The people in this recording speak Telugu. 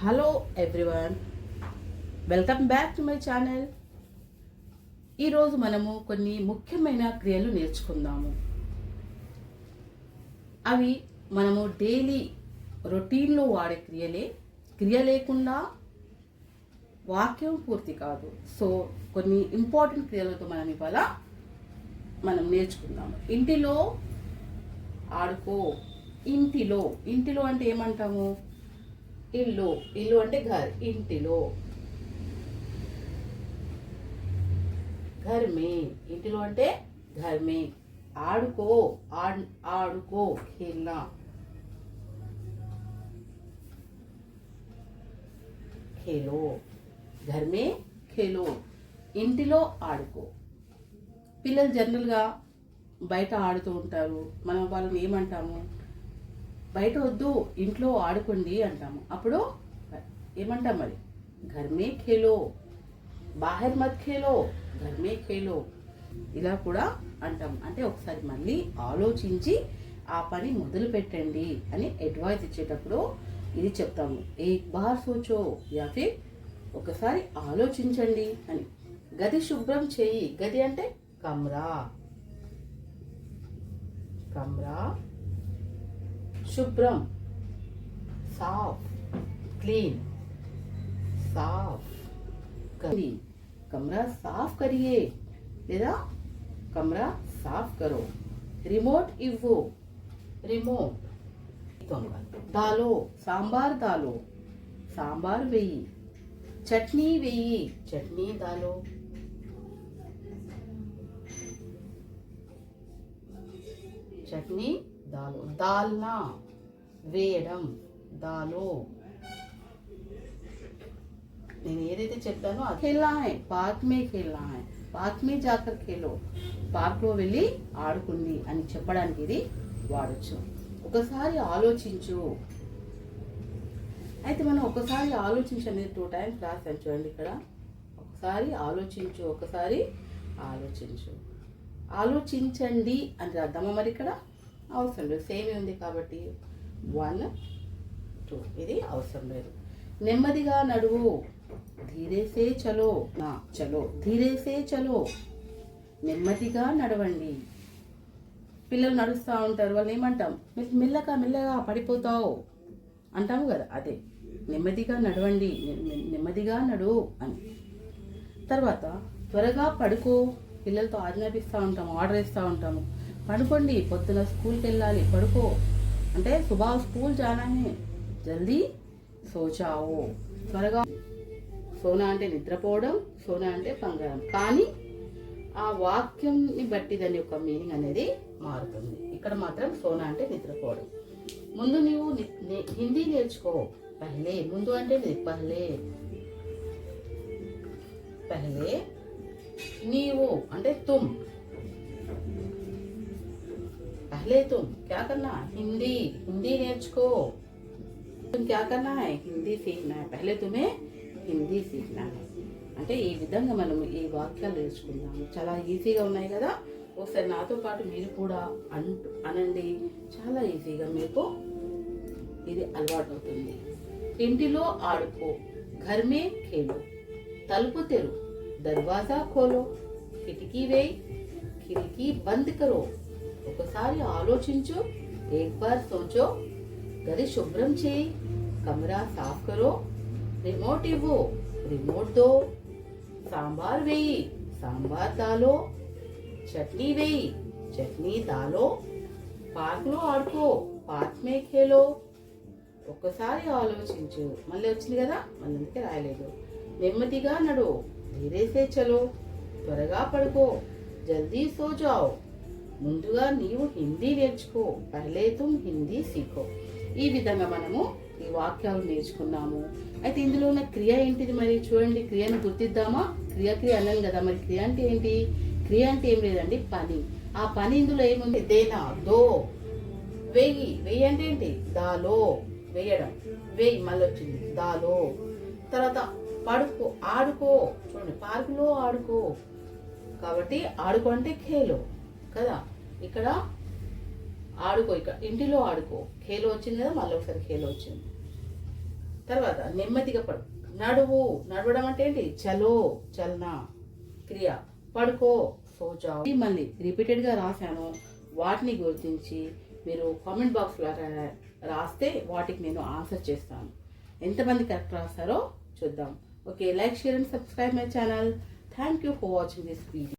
Hello everyone, welcome back to my channel. ఈరోజు మనము కొన్ని ముఖ్యమైన క్రియలు నేర్చుకుందాము. అవి మనము డైలీ రొటీన్లో వాడే క్రియ లేకుండా వాక్యం పూర్తి కాదు. సో కొన్ని ఇంపార్టెంట్ క్రియలతో మనం ఇవాళ నేర్చుకుందాము. ఇంటిలో ఆడుకో. ఇంటిలో అంటే ఏమంటాము? ఇల్లు అంటే ఘర్. ఇంటిలో ఘర్ మే. ఇంటిలో అంటే ఘర్ మే. ఆడుకో. ఆడుకో ఖేల్నా. ఖేలో. ఘర్ మే ఖేలో. ఇంటిలో ఆడుకో. పిల్లలు జనరల్గా బయట ఆడుతూ ఉంటారు. మనం వాళ్ళని ఏమంటాము? బయట వద్దు, ఇంట్లో ఆడుకోండి అంటాము. అప్పుడు ఏమంటాం మరి? ఘర్ మే ఖేలో. బాహర్ మత్ ఖేలో, ఘర్ మే ఖేలో. ఇలా కూడా అంటాం. అంటే ఒకసారి మళ్ళీ ఆలోచించి ఆ పని మొదలు పెట్టండి అని అడ్వైస్ ఇచ్చేటప్పుడు ఇది చెప్తాము. ఏక్ బార్ సోచో యా ఫిర్ ఒకసారి ఆలోచించండి అని. గది శుభ్రం చేయి. గది అంటే కమ్రా. శుభ్రం, సాఫ్, క్లీన్, సాఫ్. कमरा साफ करिए లేదా कमरा साफ करो. रिमोट इव्वो. रिमोट. दालो. सांबार दालो. सांबार वेई. चटनी वेई. चटनी दालो. चटनी दालो. दालना వేయడం. దాలో. నేను ఏదైతే చెప్పానో అది ఖేల్నా హై. పార్క్ మే ఖేల్నా హై. పార్క్ మే జాకర్ ఖేలో. పార్క్లో వెళ్ళి ఆడుకుంది అని చెప్పడానికి ఇది వాడచ్చు. ఒకసారి ఆలోచించు. అయితే మనం ఒకసారి ఆలోచించండి 2 times రాసాను చూడండి ఇక్కడ. ఒకసారి ఆలోచించు, ఒకసారి ఆలోచించు. ఆలోచించండి అని రాద్దామా మరి? ఇక్కడ అవసరం లేదు, సేమ్ ఉంది కాబట్టి 1 2 ఇది అవసరం లేదు. నెమ్మదిగా నడువు. ధీరే సే చలో. ధీరే సే చలో. నెమ్మదిగా నడవండి. పిల్లలు నడుస్తూ ఉంటారు, వాళ్ళు ఏమంటాం? మెల్లగా పడిపోతావు అంటాము కదా, అదే నెమ్మదిగా నడవండి, నెమ్మదిగా నడు అని. తర్వాత త్వరగా పడుకో. పిల్లలతో ఆజ్ఞాపిస్తూ ఉంటాము, ఆర్డర్ ఇస్తూ ఉంటాము. పడుకోండి, పొద్దున స్కూల్కి వెళ్ళాలి, పడుకో అంటే సుబా స్కూల్ జానా హై, జల్దీ సో జాओ. త్వరగా. సోనా అంటే నిద్రపోవడం, సోనా అంటే పంగడం. కానీ ఆ వాక్యంని బట్టి దాని యొక్క మీనింగ్ అనేది మారుతుంది. ఇక్కడ మాత్రం సోనా అంటే నిద్రపోవడం. ముందు నీవు హిందీ నేర్చుకో. పహలే. ముందు అంటే పహలే. నీవు అంటే తుమ్. पहले तुम क्या करना? हिंदी నేర్చుకో. तुम क्या करना है? हिंदी सीखना है. पहले तुम्हें हिंदी सीखना है. అంటే ఈ విధంగా మనం ఈ వాక్యాలు నేర్చుకుందాము. చాలా ఈజీగా ఉన్నాయి కదా. ఒకసారి నాతో పాటు మీరు కూడా అనండి. చాలా ఈజీగా మీకు ఇది అలవాటు అవుతుంది. ఇంటిలో ఆడుకో. घर में खेलो. తలుపు తెరు. దర్వాజా ఖోలో. కిటికీ వేయి. ఖిड़की बंद करो. ఒకసారి ఆలోచించు. ఏక్ బార్ సోచో. గది శుభ్రం చేయి. కమరా సాఫ్ కరో. రిమోట్ ఇవ్వు. రిమోట్ దో. సాంబార్ వేయి. సాంబార్ దాలో. చట్నీ వేయి. చట్నీ దాలో. పార్క్లో ఆడుకో. పార్క్ మే ఖేలో. ఒక్కసారి ఆలోచించు. మళ్ళీ వచ్చింది కదా, మళ్ళీ అందుకే రాయలేదు. నెమ్మదిగా నడు. ధీరే సే చలో. త్వరగా పడుకో. జల్దీ సో జాओ. ముందుగా నీవు హిందీ నేర్చుకో. పహలే తుమ్ హిందీ సీఖో. ఈ విధంగా మనము ఈ వాక్యాలు నేర్చుకున్నాము. అయితే ఇందులో ఉన్న క్రియ ఏంటిది మరి? చూడండి, క్రియను గుర్తిద్దామా? క్రియ అన్నాను కదా. మరి క్రియ అంటే ఏంటి? క్రియ అంటే ఏం లేదండి, పని. ఆ పని ఇందులో ఏముంది? దేనా. దో. వెయ్యి అంటే ఏంటి? దాలో. వేయడం. వేయి మళ్ళీ వచ్చింది దాలో. తర్వాత పడుకో. ఆడుకో. చూడండి, పార్కులో ఆడుకో కాబట్టి ఆడుకో అంటే ఖేలో కదా. ఇక్కడ ఆడుకో. ఇక్కడ ఇంటిలో ఆడుకో. ఖేలో వచ్చింది కదా, మళ్ళీ ఒకసారి ఖేలో వచ్చింది. తర్వాత నెమ్మదిగా పడు. నడువు, నడవడం అంటే ఏంటి? చలో, చల్నా క్రియ. పడుకో, సోజావ్. మళ్ళీ రిపీటెడ్గా రాశాను. వాటిని గుర్తించి మీరు కామెంట్ బాక్స్లో రాస్తే వాటికి నేను ఆన్సర్ చేస్తాను. ఎంతమంది కరెక్ట్ రాస్తారో చూద్దాం. Okay, like, share and subscribe my channel. Thank you for watching this video.